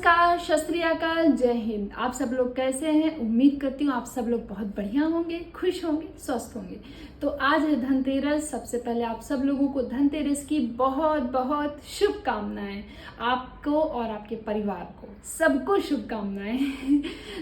नमस्कार, सत श्री अकाल, जय हिंद। आप सब लोग कैसे हैं? उम्मीद करती हूँ आप सब लोग बहुत बढ़िया होंगे, खुश होंगे, स्वस्थ होंगे। तो आज है धनतेरस। सबसे पहले आप सब लोगों को धनतेरस की बहुत बहुत शुभकामनाएं। आपको और आपके परिवार को सबको शुभकामनाएं।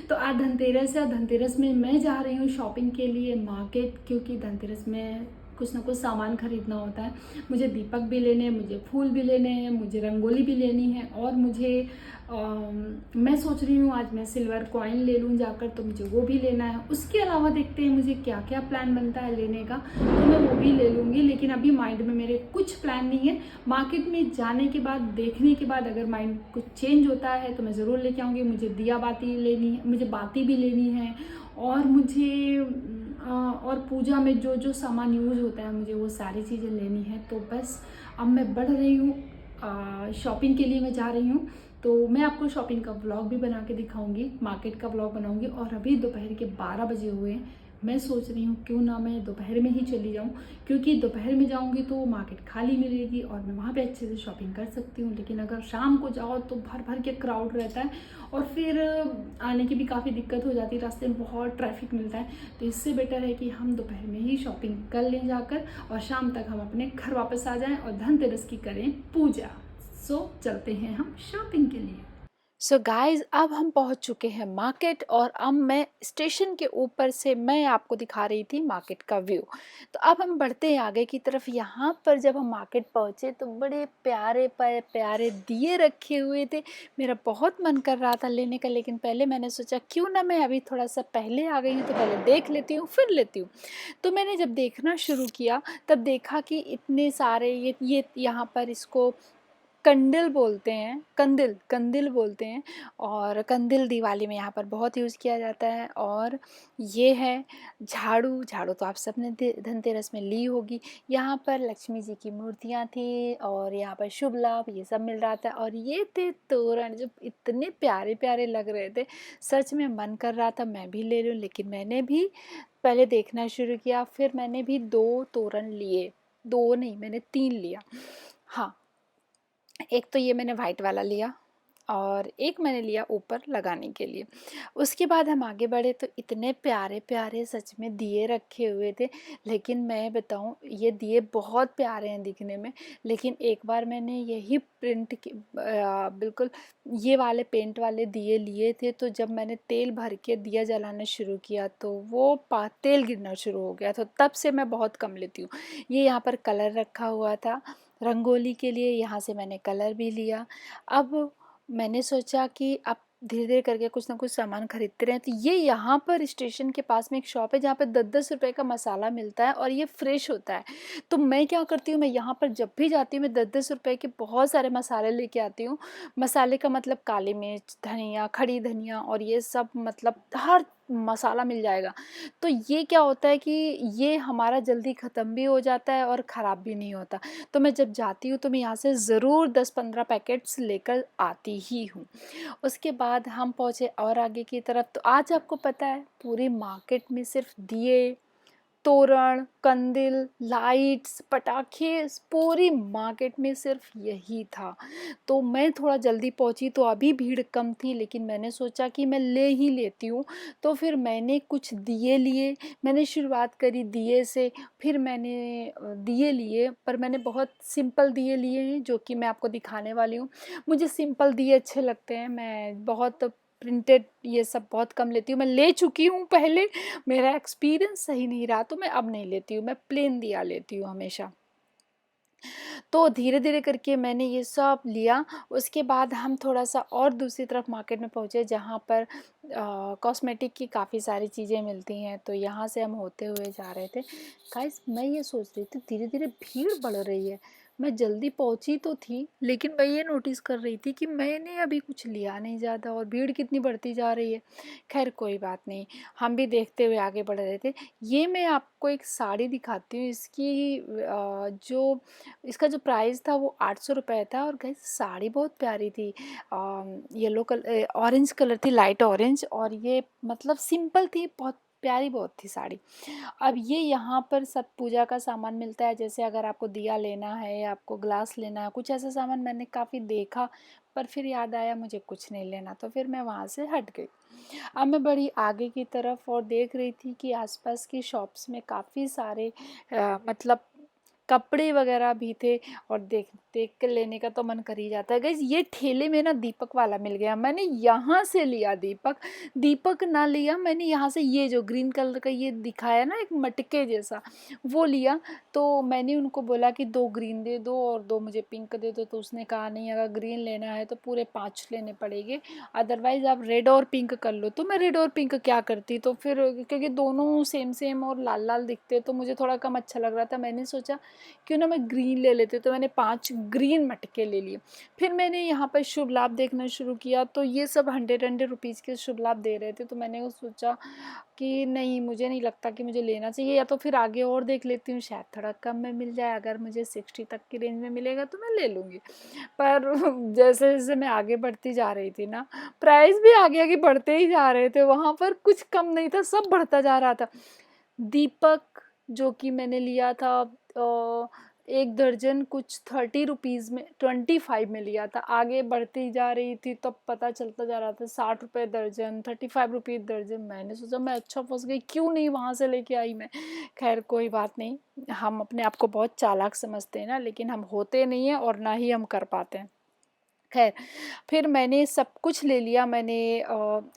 तो आज धनतेरस है। धनतेरस में मैं जा रही हूँ शॉपिंग के लिए मार्केट, क्योंकि धनतेरस में कुछ ना कुछ सामान खरीदना होता है। मुझे दीपक भी लेने हैं, मुझे फूल भी लेने हैं, मुझे रंगोली भी लेनी है और मुझे मैं सोच रही हूँ आज मैं सिल्वर कॉइन ले लूँ जाकर, तो मुझे वो भी लेना है। उसके अलावा देखते हैं मुझे क्या क्या प्लान बनता है लेने का, तो मैं वो भी ले लूँगी। लेकिन अभी माइंड में मेरे कुछ प्लान नहीं है। मार्केट में जाने के बाद, देखने के बाद अगर माइंड कुछ चेंज होता है तो मैं ज़रूर लेके आऊँगी। मुझे दिया बाती लेनी है, मुझे बाती भी लेनी है और मुझे और पूजा में जो जो सामान यूज़ होता है मुझे वो सारी चीज़ें लेनी है। तो बस अब मैं बढ़ रही हूँ शॉपिंग के लिए, मैं जा रही हूँ। तो मैं आपको शॉपिंग का व्लॉग भी बना के दिखाऊंगी, मार्केट का व्लॉग बनाऊंगी। और अभी दोपहर के 12 बजे हुए हैं। मैं सोच रही हूँ क्यों ना मैं दोपहर में ही चली जाऊँ, क्योंकि दोपहर में जाऊँगी तो मार्केट खाली मिलेगी और मैं वहाँ पे अच्छे से शॉपिंग कर सकती हूँ। लेकिन अगर शाम को जाओ तो भर भर के क्राउड रहता है और फिर आने की भी काफ़ी दिक्कत हो जाती है, रास्ते में बहुत ट्रैफिक मिलता है। तो इससे बेटर है कि हम दोपहर में ही शॉपिंग कर लें जाकर और शाम तक हम अपने घर वापस आ जाएं और धनतेरस की करें पूजा। सो चलते हैं हम शॉपिंग के लिए। सो गाइज, अब हम पहुंच चुके हैं मार्केट और अब मैं स्टेशन के ऊपर से मैं आपको दिखा रही थी मार्केट का व्यू। तो अब हम बढ़ते हैं आगे की तरफ। यहाँ पर जब हम मार्केट पहुंचे तो बड़े प्यारे प्यारे दिए रखे हुए थे। मेरा बहुत मन कर रहा था लेने का, लेकिन पहले मैंने सोचा क्यों ना मैं अभी थोड़ा सा पहले आ गई हूँ तो पहले देख लेती हूँ फिर लेती हूँ। तो मैंने जब देखना शुरू किया तब देखा कि इतने सारे ये यहाँ पर इसको कंडिल बोलते हैं, कंदिल कंदिल बोलते हैं। और कंदिल दिवाली में यहाँ पर बहुत यूज़ किया जाता है। और ये है झाड़ू। झाड़ू तो आप सबने धनतेरस में ली होगी। यहाँ पर लक्ष्मी जी की मूर्तियाँ थी और यहाँ पर शुभ लाभ ये सब मिल रहा था। और ये थे तोरण जो इतने प्यारे प्यारे लग रहे थे। सच में मन कर रहा था मैं भी ले लूँ, लेकिन मैंने भी पहले देखना शुरू किया। फिर मैंने भी 2 तोरण लिए, 2 नहीं मैंने 3 लिया। हाँ, एक तो ये मैंने वाइट वाला लिया और एक मैंने लिया ऊपर लगाने के लिए। उसके बाद हम आगे बढ़े तो इतने प्यारे प्यारे सच में दिए रखे हुए थे। लेकिन मैं बताऊं, ये दिए बहुत प्यारे हैं दिखने में, लेकिन एक बार मैंने यही प्रिंट की बिल्कुल ये वाले पेंट वाले दिए लिए थे। तो जब मैंने तेल भर के दिया जलाना शुरू किया तो वो तेल गिरना शुरू हो गया। तो तब से मैं बहुत कम लेती हूँ। ये यहाँ पर कलर रखा हुआ था रंगोली के लिए, यहाँ से मैंने कलर भी लिया। अब मैंने सोचा कि अब धीरे धीरे करके कुछ ना कुछ सामान खरीदते रहे। तो ये यहाँ पर स्टेशन के पास में एक शॉप है जहाँ पे 10-10 रुपए का मसाला मिलता है और ये फ्रेश होता है। तो मैं क्या करती हूँ, मैं यहाँ पर जब भी जाती हूँ मैं 10-10 रुपए के बहुत सारे मसाले लेके आती हूँ। मसाले का मतलब काली मिर्च, धनिया, खड़ी धनिया और ये सब, मतलब हर मसाला मिल जाएगा। तो ये क्या होता है कि ये हमारा जल्दी ख़त्म भी हो जाता है और ख़राब भी नहीं होता। तो मैं जब जाती हूँ तो मैं यहाँ से ज़रूर 10-15 पैकेट्स लेकर आती ही हूँ। उसके बाद हम पहुँचे और आगे की तरफ। तो आज आपको पता है पूरी मार्केट में सिर्फ दिए, तोरण, कंदील, लाइट्स, पटाखे, पूरी मार्केट में सिर्फ यही था। तो मैं थोड़ा जल्दी पहुंची तो अभी भीड़ कम थी, लेकिन मैंने सोचा कि मैं ले ही लेती हूँ। तो फिर मैंने कुछ दिए लिए। मैंने शुरुआत करी दिए से, फिर मैंने दिए लिए, पर मैंने बहुत सिंपल दिए लिए हैं जो कि मैं आपको दिखाने वाली हूँ। मुझे सिंपल दिए अच्छे लगते हैं। मैं बहुत प्रिंटेड ये सब बहुत कम लेती हूँ। मैं ले चुकी हूँ पहले, मेरा एक्सपीरियंस सही नहीं रहा तो मैं अब नहीं लेती हूँ। मैं प्लेन दिया लेती हूँ हमेशा। तो धीरे धीरे करके मैंने ये सब लिया। उसके बाद हम थोड़ा सा और दूसरी तरफ मार्केट में पहुँचे जहाँ पर कॉस्मेटिक की काफ़ी सारी चीज़ें मिलती हैं। तो यहाँ से हम होते हुए जा रहे थे। गाइस, मैं ये सोच रही थी धीरे धीरे भीड़ बढ़ रही है। मैं जल्दी पहुंची तो थी, लेकिन मैं ये नोटिस कर रही थी कि मैंने अभी कुछ लिया नहीं ज़्यादा और भीड़ कितनी बढ़ती जा रही है। खैर कोई बात नहीं, हम भी देखते हुए आगे बढ़ रहे थे। ये मैं आपको एक साड़ी दिखाती हूँ। जो इसका जो प्राइस था वो 800 रुपये था। और गाइस, साड़ी बहुत प्यारी थी। येलो कलर, ऑरेंज कलर थी, लाइट ऑरेंज। और ये मतलब सिंपल थी, बहुत प्यारी बहुत थी साड़ी। अब ये यहाँ पर सब पूजा का सामान मिलता है। जैसे अगर आपको दिया लेना है या आपको ग्लास लेना है, कुछ ऐसा सामान मैंने काफ़ी देखा, पर फिर याद आया मुझे कुछ नहीं लेना, तो फिर मैं वहाँ से हट गई। अब मैं बड़ी आगे की तरफ और देख रही थी कि आसपास की शॉप्स में काफ़ी सारे मतलब कपड़े वगैरह भी थे, और देख देख के लेने का तो मन कर ही जाता है। गाइस ये ठेले में ना दीपक वाला मिल गया, मैंने यहाँ से लिया दीपक। दीपक ना लिया मैंने, यहाँ से ये जो ग्रीन कलर का ये दिखाया ना एक मटके जैसा, वो लिया। तो मैंने उनको बोला कि 2 ग्रीन दे दो और 2 मुझे पिंक दे दो, तो उसने कहा नहीं, अगर ग्रीन लेना है तो पूरे 5 लेने पड़ेंगे, अदरवाइज़ आप रेड और पिंक कर लो। तो मैं रेड और पिंक क्या करती, तो फिर क्योंकि दोनों सेम सेम और लाल लाल दिखते तो मुझे थोड़ा कम अच्छा लग रहा था, मैंने सोचा क्यों ना मैं ग्रीन ले लेती, तो मैंने 5 ग्रीन मटके ले लिए। फिर मैंने यहाँ पर शुभ लाभ देखना शुरू किया, तो ये सब 100 रुपीज़ के शुभ लाभ दे रहे थे, तो मैंने सोचा कि नहीं, मुझे नहीं लगता कि मुझे लेना चाहिए, या तो फिर आगे और देख लेती हूँ, शायद थोड़ा कम में मिल जाए, अगर मुझे 60 तक की रेंज में मिलेगा तो मैं ले लूँगी। पर जैसे जैसे मैं आगे बढ़ती जा रही थी ना, प्राइस भी आगे आगे बढ़ते ही जा रहे थे, वहाँ पर कुछ कम नहीं था, सब बढ़ता जा रहा था। दीपक जो कि मैंने लिया था 1 दर्जन कुछ 30 रुपीज़ में, 25 में लिया था, आगे बढ़ती जा रही थी तब पता चलता जा रहा था 60 रुपये दर्जन, 35 रुपीज़ दर्जन। मैंने सोचा मैं अच्छा फंस गई, क्यों नहीं वहाँ से लेके आई मैं। खैर कोई बात नहीं, हम अपने आप को बहुत चालाक समझते हैं ना, लेकिन हम होते नहीं हैं और ना ही हम कर पाते हैं। खैर फिर मैंने सब कुछ ले लिया। मैंने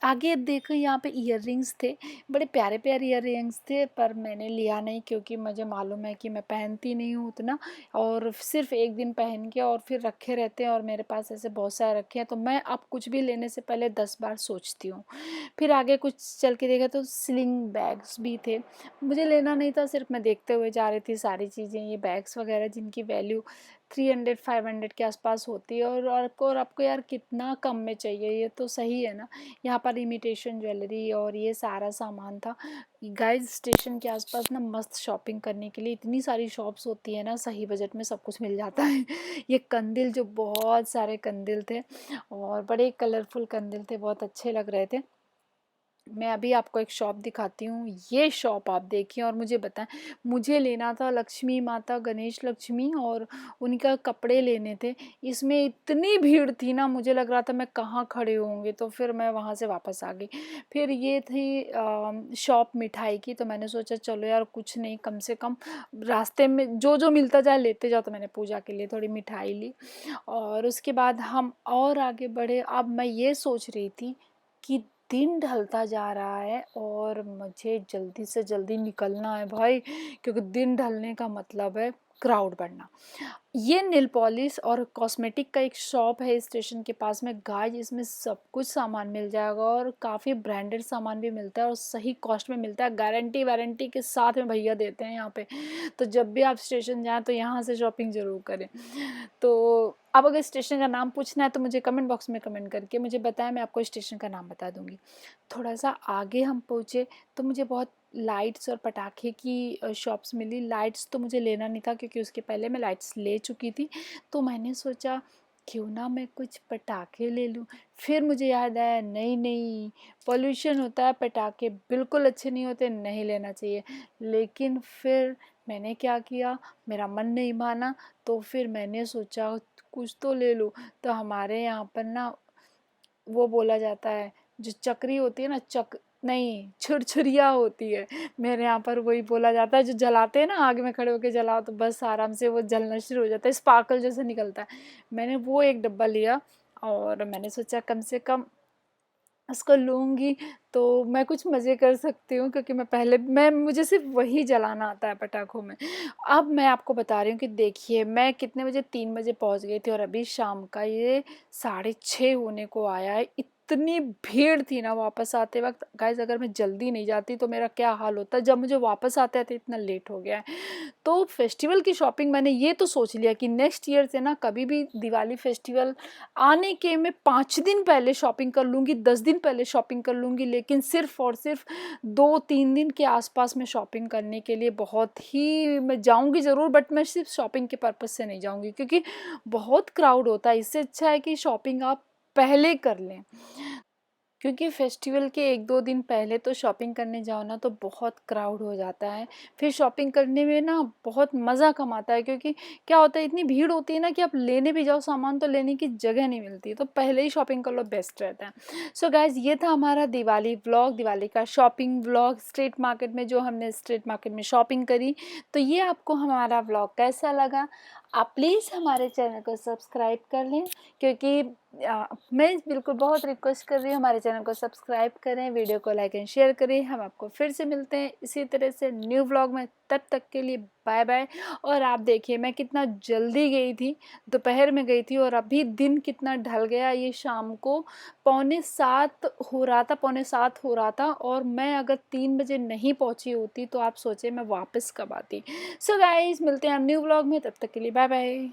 आगे देखो यहाँ पे ईयररिंग्स थे, बड़े प्यारे प्यारे ईयररिंग्स थे, पर मैंने लिया नहीं क्योंकि मुझे मालूम है कि मैं पहनती नहीं हूँ उतना, और सिर्फ एक दिन पहन के और फिर रखे रहते हैं, और मेरे पास ऐसे बहुत सारे रखे हैं, तो मैं अब कुछ भी लेने से पहले 10 बार सोचती हूँ। फिर आगे कुछ चल के देखा तो स्लिंग बैग्स भी थे, मुझे लेना नहीं था, सिर्फ मैं देखते हुए जा रही थी सारी चीज़ें, ये बैग्स वगैरह जिनकी वैल्यू 300-500 के आसपास होती है, और आपको यार कितना कम में चाहिए, ये तो सही है ना। यहाँ पर इमिटेशन ज्वेलरी और ये सारा सामान था। गाइस स्टेशन के आसपास ना मस्त शॉपिंग करने के लिए इतनी सारी शॉप्स होती है ना, सही बजट में सब कुछ मिल जाता है। ये कंदील, जो बहुत सारे कंदील थे और बड़े कलरफुल कंदील थे, बहुत अच्छे लग रहे थे। मैं अभी आपको एक शॉप दिखाती हूँ, ये शॉप आप देखिए और मुझे बताएं। मुझे लेना था लक्ष्मी माता, गणेश लक्ष्मी, और उनका कपड़े लेने थे। इसमें इतनी भीड़ थी ना, मुझे लग रहा था मैं कहाँ खड़े होंगे, तो फिर मैं वहाँ से वापस आ गई। फिर ये थी शॉप मिठाई की, तो मैंने सोचा चलो यार कुछ नहीं, कम से कम रास्ते में जो जो मिलता जाए लेते जाओ, तो मैंने पूजा के लिए थोड़ी मिठाई ली। और उसके बाद हम और आगे बढ़े। अब मैं ये सोच रही थी कि दिन ढलता जा रहा है और मुझे जल्दी से जल्दी निकलना है भाई, क्योंकि दिन ढलने का मतलब है क्राउड बढ़ना। ये नेल पॉलिश और कॉस्मेटिक का एक शॉप है स्टेशन के पास में। गाइस इसमें सब कुछ सामान मिल जाएगा और काफ़ी ब्रांडेड सामान भी मिलता है और सही कॉस्ट में मिलता है, गारंटी वारंटी के साथ में भैया देते हैं यहाँ पे। तो जब भी आप स्टेशन जाएं तो यहाँ से शॉपिंग ज़रूर करें। तो अब अगर स्टेशन का नाम पूछना है तो मुझे कमेंट बॉक्स में कमेंट करके मुझे बताएं, मैं आपको स्टेशन का नाम बता दूँगी। थोड़ा सा आगे हम पहुँचे तो मुझे बहुत लाइट्स और पटाखे की शॉप्स मिली। लाइट्स तो मुझे लेना नहीं था क्योंकि उसके पहले मैं लाइट्स ले चुकी थी, तो मैंने सोचा क्यों ना मैं कुछ पटाखे ले लूँ। फिर मुझे याद आया नहीं नहीं, पोल्यूशन होता है, पटाखे बिल्कुल अच्छे नहीं होते, नहीं लेना चाहिए। लेकिन फिर मैंने क्या किया, मेरा मन नहीं माना, तो फिर मैंने सोचा कुछ तो ले लूँ। तो हमारे यहाँ पर ना वो बोला जाता है, जो चक्री होती है ना, नहीं, छुरछुरिया होती है, मेरे यहाँ पर वही बोला जाता है, जो जलाते हैं ना, आग में खड़े होके जलाओ तो बस आराम से वो जलना शुरू हो जाता है, स्पार्कल जैसे निकलता है। मैंने वो एक डब्बा लिया और मैंने सोचा कम से कम उसको लूँगी तो मैं कुछ मज़े कर सकती हूँ, क्योंकि मुझे सिर्फ वही जलाना आता है पटाखों में। अब मैं आपको बता रही हूँ कि देखिए मैं कितने बजे, 3 बजे पहुँच गई थी और अभी शाम का ये 6:30 होने को आया है। इतनी भीड़ थी ना वापस आते वक्त। गाइस अगर मैं जल्दी नहीं जाती तो मेरा क्या हाल होता, जब मुझे वापस आते आते इतना लेट हो गया है। तो फेस्टिवल की शॉपिंग मैंने ये तो सोच लिया कि नेक्स्ट ईयर से ना, कभी भी दिवाली फेस्टिवल आने के मैं 5 दिन पहले शॉपिंग कर लूँगी, 10 दिन पहले शॉपिंग कर लूँगी, लेकिन सिर्फ और सिर्फ 2-3 दिन के आसपास में शॉपिंग करने के लिए। बहुत ही मैं जाऊँगी ज़रूर, बट मैं सिर्फ शॉपिंग के पर्पज़ से नहीं जाऊँगी क्योंकि बहुत क्राउड होता है। इससे अच्छा है कि शॉपिंग आप पहले कर लें। क्योंकि फेस्टिवल के 1-2 दिन पहले तो शॉपिंग करने जाओ ना तो बहुत क्राउड हो जाता है। फिर शॉपिंग करने में ना बहुत मज़ा कम आता है, क्योंकि क्या होता है इतनी भीड़ होती है ना कि आप लेने भी जाओ सामान तो लेने की जगह नहीं मिलती, तो पहले ही शॉपिंग कर लो, बेस्ट रहता है। सो गाइज़, ये था हमारा दिवाली व्लॉग, दिवाली का शॉपिंग व्लॉग, स्ट्रीट मार्केट में जो हमने स्ट्रीट मार्केट में शॉपिंग करी। तो ये आपको हमारा व्लॉग कैसा लगा? आप प्लीज़ हमारे चैनल को सब्सक्राइब कर लें, क्योंकि मैं बिल्कुल बहुत रिक्वेस्ट कर रही हूँ, हमारे चैनल को सब्सक्राइब करें, वीडियो को लाइक एंड शेयर करें। हम आपको फिर से मिलते हैं इसी तरह से न्यू व्लॉग में, तब तक के लिए बाय बाय। और आप देखिए मैं कितना जल्दी गई थी, दोपहर में गई थी और अभी दिन कितना ढल गया। ये शाम को 6:45 हो रहा था, 6:45 हो रहा था, और मैं अगर 3 बजे नहीं पहुँची होती तो आप सोचिए मैं वापस कब आती। सो गाइज, मिलते हैं न्यू व्लॉग में, तब तक के लिए बाय बाय।